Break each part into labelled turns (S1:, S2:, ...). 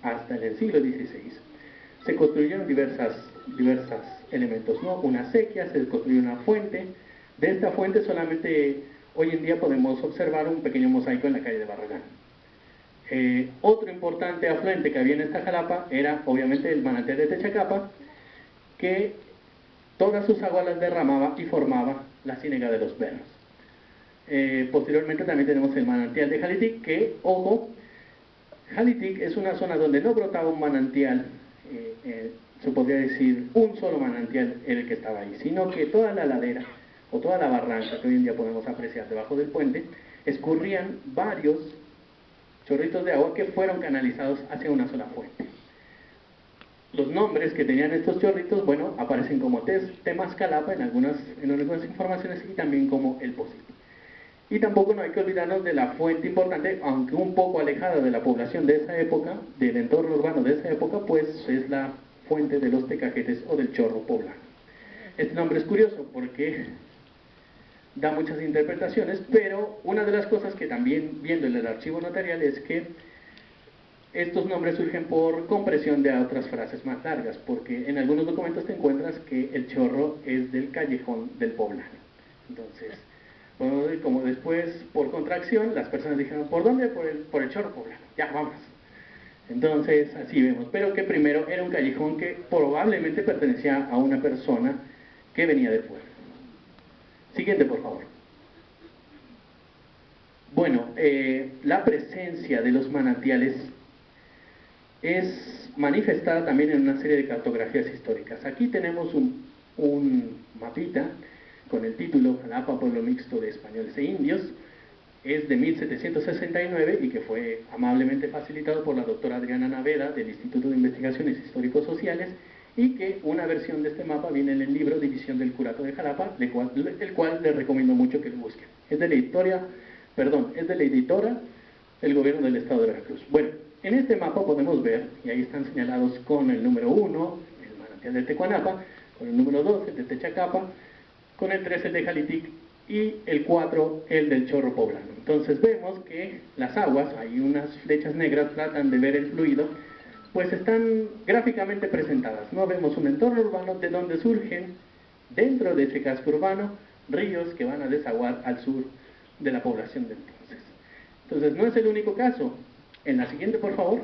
S1: hasta en el siglo XVI. Se construyeron diversos elementos, ¿no? Una acequia, se construyó una fuente. De esta fuente solamente hoy en día podemos observar un pequeño mosaico en la calle de Barragán. Otro importante afluente que había en esta jalapa era obviamente el manantial de Techacapa, que todas sus aguas las derramaba y formaba la ciénaga de los Berros. Posteriormente también tenemos el manantial de Jalitic, que, ojo, Jalitic es una zona donde no brotaba un manantial, se podría decir un solo manantial el que estaba ahí, sino que toda la ladera o toda la barranca que hoy en día podemos apreciar debajo del puente, escurrían varios chorritos de agua que fueron canalizados hacia una sola fuente. Los nombres que tenían estos chorritos, bueno, aparecen como Temascalapa en algunas informaciones y también como El Pocito. Y tampoco no hay que olvidarnos de la fuente importante, aunque un poco alejada de la población de esa época, del entorno urbano de esa época, pues es la fuente de los Tecajetes o del Chorro Poblano. Este nombre es curioso porque da muchas interpretaciones, pero una de las cosas que también viendo en el archivo notarial es que estos nombres surgen por compresión de otras frases más largas, porque en algunos documentos te encuentras que el Chorro es del callejón del Poblano. Entonces, bueno, como después, por contracción, las personas dijeron, ¿por dónde? Por el Chorro Poblano, ya, vamos. Entonces, así vemos, pero que primero era un callejón que probablemente pertenecía a una persona que venía de fuera. Siguiente, por favor. Bueno, la presencia de los manantiales es manifestada también en una serie de cartografías históricas. Aquí tenemos un mapita con el título Jalapa, pueblo mixto de españoles e indios. Es de 1769 y que fue amablemente facilitado por la doctora Adriana Naveda del Instituto de Investigaciones Histórico-Sociales, y que una versión de este mapa viene en el libro División del Curato de Jalapa, el cual les recomiendo mucho que lo busquen. Es de la editora del gobierno del estado de Veracruz. Bueno, en este mapa podemos ver, y ahí están señalados con el número 1, el manantial de Tecuanapa, con el número 2, el de Techacapa, con el 3, el de Jalitic, y el 4, el del Chorro Poblano. Entonces vemos que las aguas, hay unas flechas negras, tratan de ver el fluido, pues están gráficamente presentadas, ¿no? Vemos un entorno urbano de donde surgen, dentro de ese casco urbano, ríos que van a desaguar al sur de la población de entonces. Entonces no es el único caso. En la siguiente, por favor.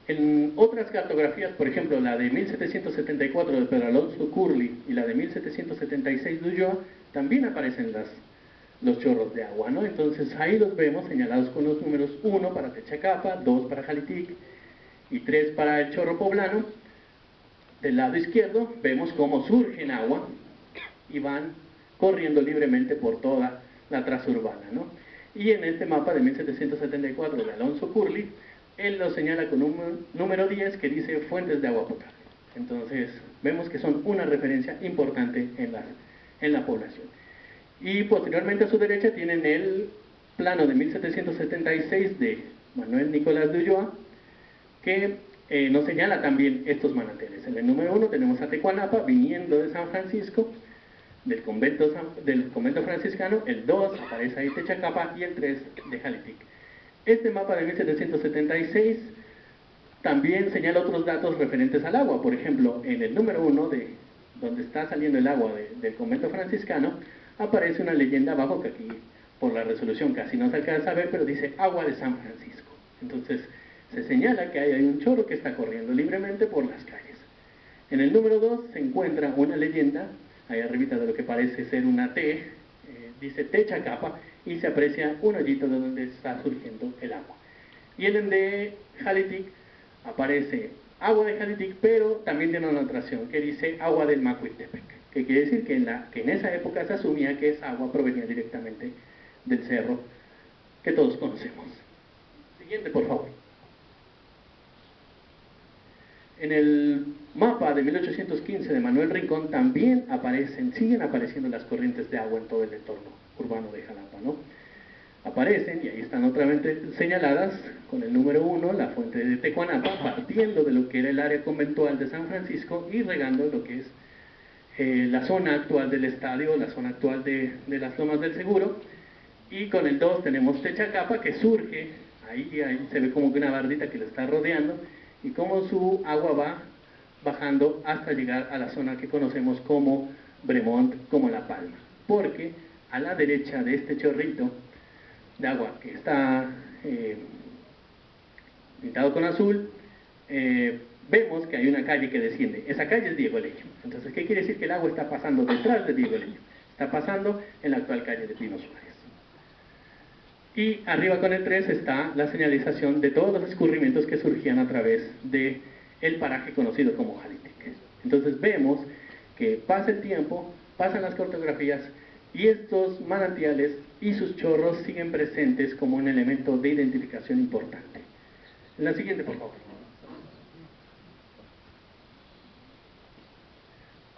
S1: En otras cartografías, por ejemplo, la de 1774 de Pedro Alonso Curly y la de 1776 de Ulloa, también aparecen los chorros de agua, ¿no? Entonces ahí los vemos señalados con los números 1 para Techacapa, 2 para Jalitic y 3 para el Chorro Poblano. Del lado izquierdo vemos cómo surgen agua y van corriendo libremente por toda la traza urbana, ¿no? Y en este mapa de 1774 de Alonso Curly, él lo señala con un número 10 que dice fuentes de agua potable. Entonces vemos que son una referencia importante en la población. Y posteriormente a su derecha tienen el plano de 1776 de Manuel Nicolás de Ulloa, que nos señala también estos manantiales. En el número 1 tenemos a Tecuanapa viniendo de San Francisco, del convento franciscano. El 2 aparece ahí Techacapa y el 3 de Jalitic. Este mapa de 1776 también señala otros datos referentes al agua. Por ejemplo, en el número 1, de donde está saliendo el agua del convento franciscano, aparece una leyenda abajo que aquí por la resolución casi no se alcanza a ver, pero dice agua de San Francisco. Entonces se señala que hay un chorro que está corriendo libremente por las calles. En el número 2 se encuentra una leyenda ahí arribita de lo que parece ser una T, dice Techacapa, y se aprecia un hoyito de donde está surgiendo el agua. Y en el de Jalitic aparece agua de Jalitic, pero también tiene una anotación que dice agua del Macuiltepec, que quiere decir que en esa época se asumía que esa agua provenía directamente del cerro que todos conocemos. Siguiente, por favor. En el mapa de 1815 de Manuel Rincón también siguen apareciendo las corrientes de agua en todo el entorno urbano de Jalapa, ¿no? Aparecen, y ahí están otra vez señaladas, con el número 1, la fuente de Tecuanapa, partiendo de lo que era el área conventual de San Francisco y regando lo que es la zona actual del estadio, la zona actual de las Lomas del Seguro, Y con el 2 tenemos Techacapa, que surge, ahí se ve como que una bardita que lo está rodeando, y como su agua va bajando hasta llegar a la zona que conocemos como Bremont, como La Palma. Porque a la derecha de este chorrito de agua que está pintado con azul, vemos que hay una calle que desciende. Esa calle es Diego Leño. Entonces, ¿qué quiere decir? Que el agua está pasando detrás de Diego Leño. Está pasando en la actual calle de Pino Suárez. Y arriba con el 3 está la señalización de todos los escurrimientos que surgían a través de el paraje conocido como Jalitic. Entonces vemos que pasa el tiempo, pasan las cartografías y estos manantiales y sus chorros siguen presentes como un elemento de identificación importante. En la siguiente, por favor.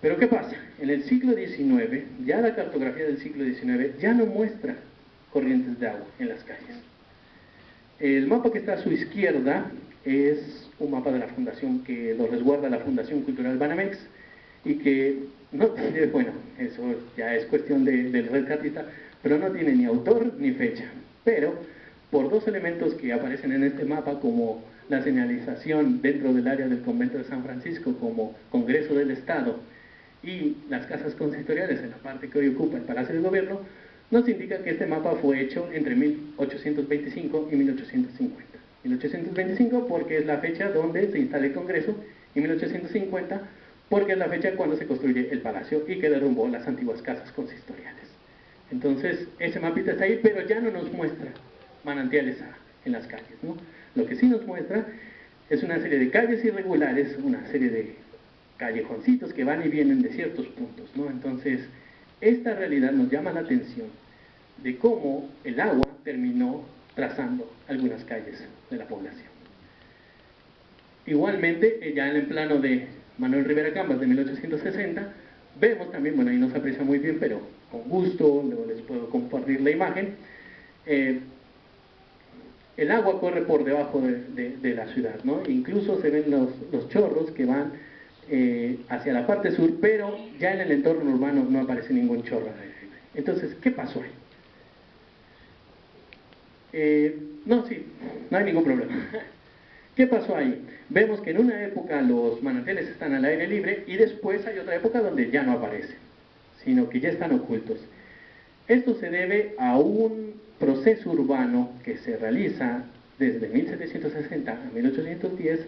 S1: Pero ¿qué pasa? En el siglo XIX, ya la cartografía del siglo XIX ya no muestra corrientes de agua en las calles. El mapa que está a su izquierda es un mapa de la fundación que lo resguarda la Fundación Cultural Banamex y que no tiene, bueno, eso ya es cuestión del rescatista, pero no tiene ni autor ni fecha. Pero por dos elementos que aparecen en este mapa, como la señalización dentro del área del convento de San Francisco como Congreso del Estado y las casas consistoriales en la parte que hoy ocupa el Palacio de Gobierno, nos indica que este mapa fue hecho entre 1825 y 1850. 1825 porque es la fecha donde se instala el Congreso y 1850 porque es la fecha cuando se construye el palacio y que derrumbó las antiguas casas consistoriales. Entonces, ese mapita está ahí, pero ya no nos muestra manantiales en las calles, ¿no? Lo que sí nos muestra es una serie de calles irregulares, una serie de callejoncitos que van y vienen de ciertos puntos, ¿no? Entonces, esta realidad nos llama la atención de cómo el agua terminó trazando algunas calles de la población. Igualmente, ya en el plano de Manuel Rivera Cambas de 1860, vemos también, bueno, ahí no se aprecia muy bien, pero con gusto, luego les puedo compartir la imagen, el agua corre por debajo de la ciudad, ¿no? Incluso se ven los chorros que van hacia la parte sur, pero ya en el entorno urbano no aparece ningún chorro. Entonces, ¿qué pasó ahí? No, sí, no hay ningún problema. ¿Qué pasó ahí? Vemos que en una época los manantiales están al aire libre y después hay otra época donde ya no aparecen, sino que ya están ocultos. Esto se debe a un proceso urbano que se realiza desde 1760 a 1810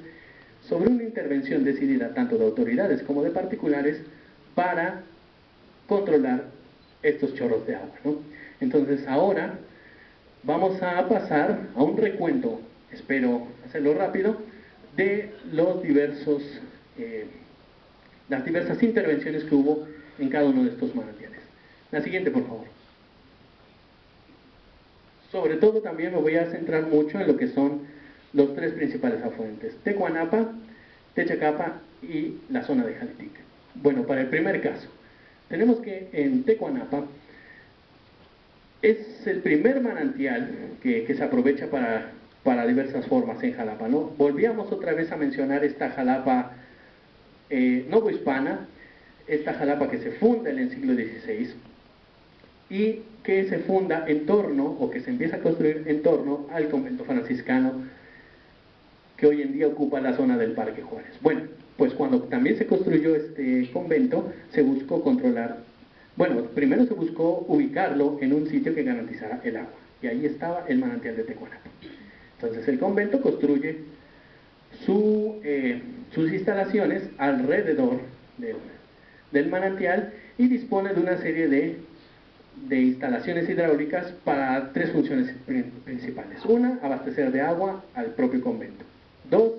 S1: sobre una intervención decidida tanto de autoridades como de particulares para controlar estos chorros de agua, ¿no? Entonces ahora vamos a pasar a un recuento, espero hacerlo rápido, de los diversos, las diversas intervenciones que hubo en cada uno de estos manantiales. La siguiente, por favor. Sobre todo también me voy a centrar mucho en lo que son los tres principales afluentes, Tecuanapa, Techacapa y la zona de Jalitic. Bueno, para el primer caso, tenemos que en Tecuanapa es el primer manantial que se aprovecha para diversas formas en Jalapa, ¿no? Volvíamos otra vez a mencionar esta Jalapa novohispana, esta Jalapa que se funda en el siglo XVI y que se funda en torno, o que se empieza a construir en torno al convento franciscano que hoy en día ocupa la zona del Parque Juárez. Bueno, pues cuando también se construyó este convento, se buscó controlar, bueno, primero se buscó ubicarlo en un sitio que garantizara el agua, y ahí estaba el manantial de Tecuanapa. Entonces el convento construye sus instalaciones alrededor del manantial y dispone de una serie de instalaciones hidráulicas para tres funciones principales. Una, abastecer de agua al propio convento. Dos,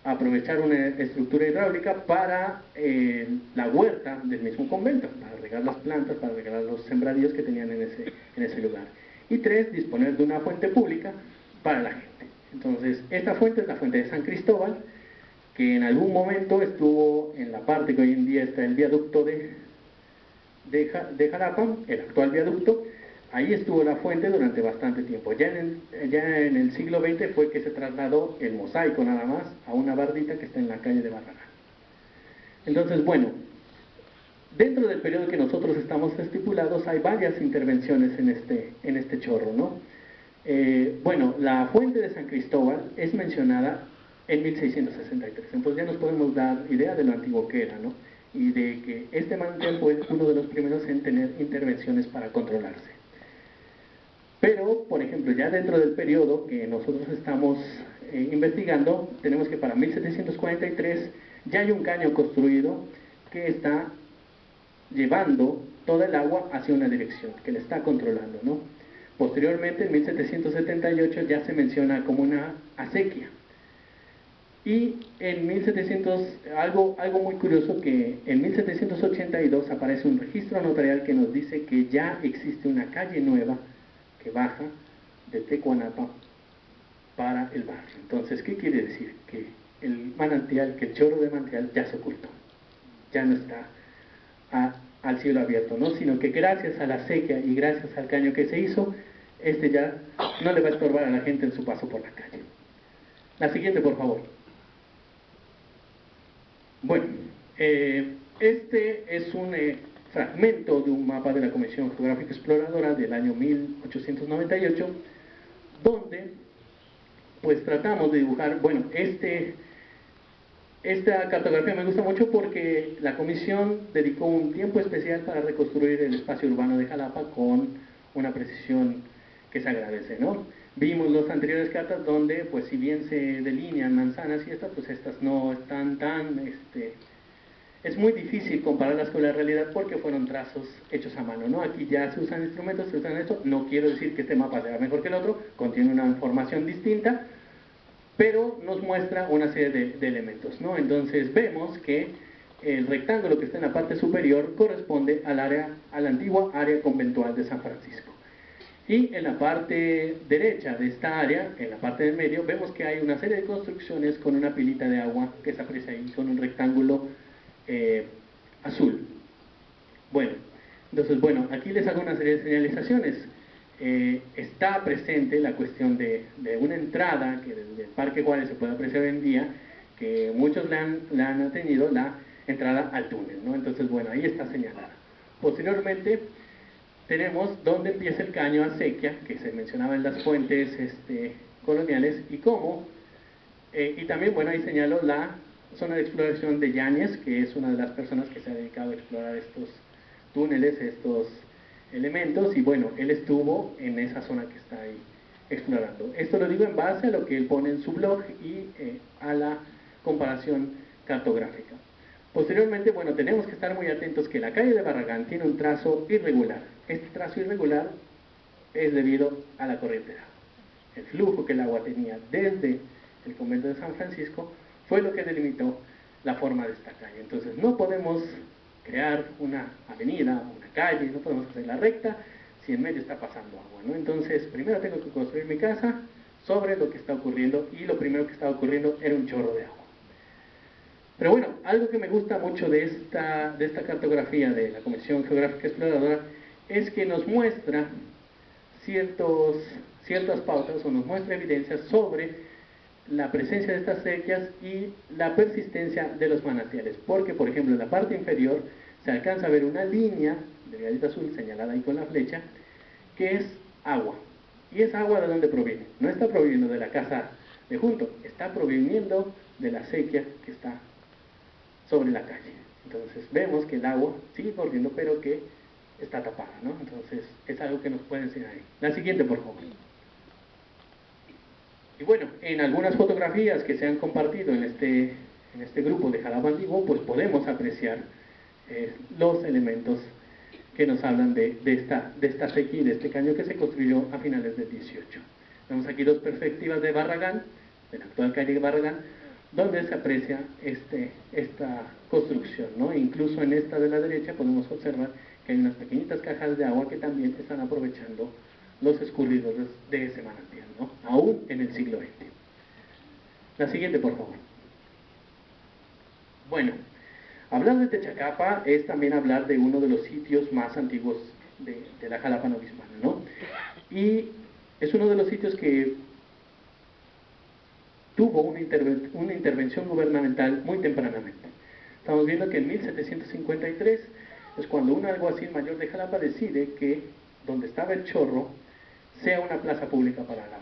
S1: aprovechar una estructura hidráulica para la huerta del mismo convento, para regar las plantas, para regar los sembradíos que tenían en ese lugar. Y tres, disponer de una fuente pública para la gente. Entonces, esta fuente es la fuente de San Cristóbal, que en algún momento estuvo en la parte que hoy en día está el viaducto de Jalapa, el actual viaducto. Ahí estuvo la fuente durante bastante tiempo. Ya en el siglo XX fue que se trasladó el mosaico nada más a una bardita que está en la calle de Barragán. Entonces, bueno, Dentro del periodo que nosotros estamos estipulados hay varias intervenciones en este chorro, ¿no? Bueno, la fuente de San Cristóbal es mencionada en 1663, entonces ya nos podemos dar idea de lo antiguo que era, ¿no? Y de que este manantial fue uno de los primeros en tener intervenciones para controlarse. Pero, por ejemplo, ya dentro del periodo que nosotros estamos investigando, tenemos que para 1743 ya hay un caño construido que está llevando toda el agua hacia una dirección, que le está controlando, ¿no? Posteriormente, en 1778 ya se menciona como una acequia. Y en 1700, algo muy curioso, que en 1782 aparece un registro notarial que nos dice que ya existe una calle nueva que baja de Tecuanapa para el barrio. Entonces, ¿qué quiere decir? Que el manantial, que el chorro de manantial ya se ocultó, ya no está al cielo abierto, ¿no? Sino que gracias a la sequía y gracias al caño que se hizo, este ya no le va a estorbar a la gente en su paso por la calle. La siguiente, por favor. Bueno, este es un fragmento de un mapa de la Comisión Geográfica Exploradora del año 1898, donde pues tratamos de dibujar, bueno, esta cartografía me gusta mucho porque la comisión dedicó un tiempo especial para reconstruir el espacio urbano de Jalapa con una precisión que se agradece, ¿no? Vimos los anteriores cartas donde, pues si bien se delinean manzanas y estas, pues estas no están es muy difícil compararlas con la realidad porque fueron trazos hechos a mano, ¿no? Aquí ya se usan instrumentos, se usan esto, no quiero decir que este mapa sea mejor que el otro, contiene una información distinta, pero nos muestra una serie de elementos, ¿no? Entonces vemos que el rectángulo que está en la parte superior corresponde a la antigua área conventual de San Francisco. Y en la parte derecha de esta área, en la parte del medio, vemos que hay una serie de construcciones con una pilita de agua que se aprecia ahí con un rectángulo azul. Bueno, entonces, bueno, aquí les hago una serie de señalizaciones. Está presente la cuestión de una entrada que desde el Parque Juárez se puede apreciar hoy en día, que muchos le han tenido la entrada al túnel, ¿no? Entonces, bueno, ahí está señalada. Posteriormente, tenemos donde empieza el caño acequia, que se mencionaba en las fuentes coloniales, y cómo, y también, bueno, ahí señalo la zona de exploración de Yáñez, que es una de las personas que se ha dedicado a explorar estos túneles, estos elementos, y bueno, él estuvo en esa zona que está ahí explorando. Esto lo digo en base a lo que él pone en su blog y a la comparación cartográfica. Posteriormente, bueno, tenemos que estar muy atentos que la calle de Barragán tiene un trazo irregular. Este trazo irregular es debido a la corriente de agua. El flujo que el agua tenía desde el convento de San Francisco fue lo que delimitó la forma de esta calle. Entonces no podemos crear una avenida, una calle, no podemos hacer la recta si en medio está pasando agua, ¿no? Entonces primero tengo que construir mi casa sobre lo que está ocurriendo, y lo primero que estaba ocurriendo era un chorro de agua. Pero bueno, algo que me gusta mucho de esta cartografía de la Comisión Geográfica Exploradora es que nos muestra ciertas pautas, o nos muestra evidencias sobre la presencia de estas sequías y la persistencia de los manantiales, porque por ejemplo en la parte inferior se alcanza a ver una línea delgadita azul señalada ahí con la flecha, que es agua. ¿Y esa agua de dónde proviene? No está proviniendo de la casa de junto, está proviniendo de la sequía que está sobre la calle. Entonces vemos que el agua sigue corriendo, pero que está tapada, ¿no? Entonces es algo que nos puede enseñar ahí. La siguiente, por favor. Y bueno, en algunas fotografías que se han compartido en este grupo de Jalapa Antiguo, pues podemos apreciar los elementos que nos hablan de esta sequía y de este caño que se construyó a finales del 18. Vemos aquí dos perspectivas de Barragán, de la actual calle de Barragán, donde se aprecia esta construcción, ¿no? E incluso en esta de la derecha podemos observar que hay unas pequeñitas cajas de agua que también están aprovechando los escurridores de ese manantial, ¿no? Aún en el siglo XX. La siguiente, por favor. Bueno, hablar de Techacapa es también hablar de uno de los sitios más antiguos de la Jalapa novohispana, ¿no? Y es uno de los sitios que tuvo una intervención gubernamental muy tempranamente. Estamos viendo que en 1753 Entonces, cuando un alguacil mayor de Jalapa decide que donde estaba el chorro sea una plaza pública para la